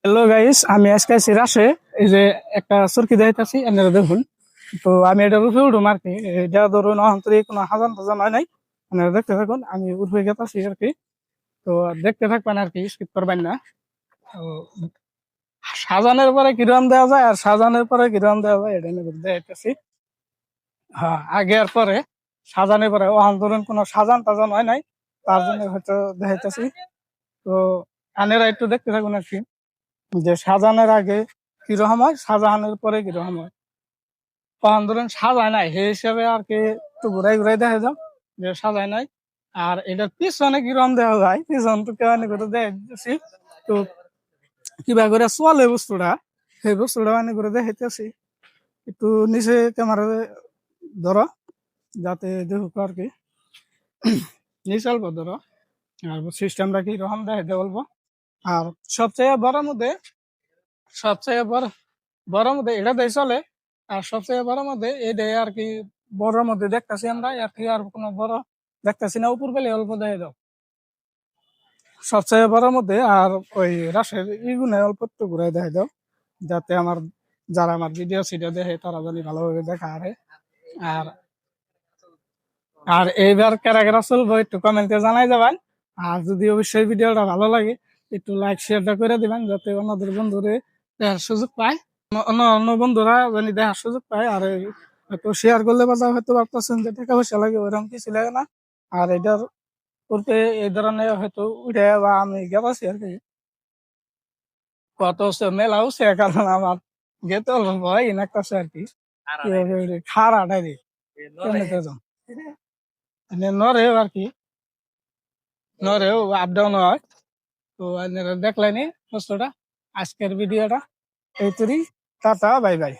Hello guys, আমি আজকে আছি রাশে। এই যে একটা চরকি দেখাইতেছি, আপনারা দেখুন। তো আমি এটা উঠে উঠুম আর কি। এটা ধরুন অন্তরে কোনো হাজান টাজান হয় নাই। আপনারা দেখতে থাকুন, আমি উঠে গেতাছি আর কি। তো দেখতে থাকবেন আর কি, স্কিপ করবেন না। তো সাজানের পরে কিরম দেওয়া যায় আর সাজানের পরে কিরম দেওয়া যায় এটা নিয়ে দেখাইতেছি। হ্যাঁ, আগে আর পরে সাজানের পরে ধরুন কোনো সাজান টাজান হয় নাই, তার জন্য হয়তো দেখাইতেছি। তো আপনারা একটু দেখতে থাকুন আর কি, যে সাজানোর আগে কিরকম হয়, সাজানোর পরে কিরকম হয়। তখন ধরেন সাজায় নাই সেই হিসাবে আর কি একটু ঘুরাই ঘুরাই দেখা যাও যে সাজায় নাই। আর এটার পিছনে কিরকম দেওয়া যায়, পিছন তো কেমন করে দেখছি। তো কিবা করে চলে বস্তুটা, সেই বস্তুটা মানে করে দেখাইতেছি। একটু নিচে ক্যামেরা ধরো, যাতে দেখুক আর কি। নিচে অল্প ধরো, আর সিস্টেমটা কি রকম দেখাইতে বলবো। আর সবচেয়ে বড় মধ্যে, সবচেয়ে বড় বড় মধ্যে এটা দিয়ে চলে। আর সবচেয়ে বড় মধ্যে এটাই আর কি, বড় মধ্যে দেখতেছি আমরা আর কি। আর কোনো বড় দেখতেছি না, উপর পেলে অল্প দেখে দাও সবচেয়ে বড় মধ্যে। আর ওই রাশের ইগুনে অল্প একটু ঘুরাই দেখে দাও, যাতে আমার যারা আমার ভিডিও সিডিও দেখে তারা জানি ভালোভাবে দেখা আরে। আর আর এইবার কারা কারা চলবো একটু কমেন্টে জানাই যাবেন। আর যদি অবশ্যই ভিডিওটা ভালো লাগে, একটু লাইক শেয়ারটা করে দিবেন, যাতে অন্যদের বন্ধুরে দেখার সুযোগ পায়। অন্য অন্য বন্ধুরা জানি দেখার সুযোগ পায়। আর একটু শেয়ার করলে বাজা হয়তো ভাবতেছেন যে টাকা পয়সা লাগে, ওইরকম কিছু লাগে না। আর এটার করতে এই ধরনের হয়তো উঠে বা আমি গেছি আর কি, কত মেলা হচ্ছে, কারণ আমার যেতে অল্প ভয় নাকতেছে আর কি। খারাটাই রে, নরেও আর কি, নরেও আপ ডাউন হয়। তো আপনারা দেখলেনি কষ্টটা, আজকের ভিডিওটা এই তৈরি। Tata, bye bye.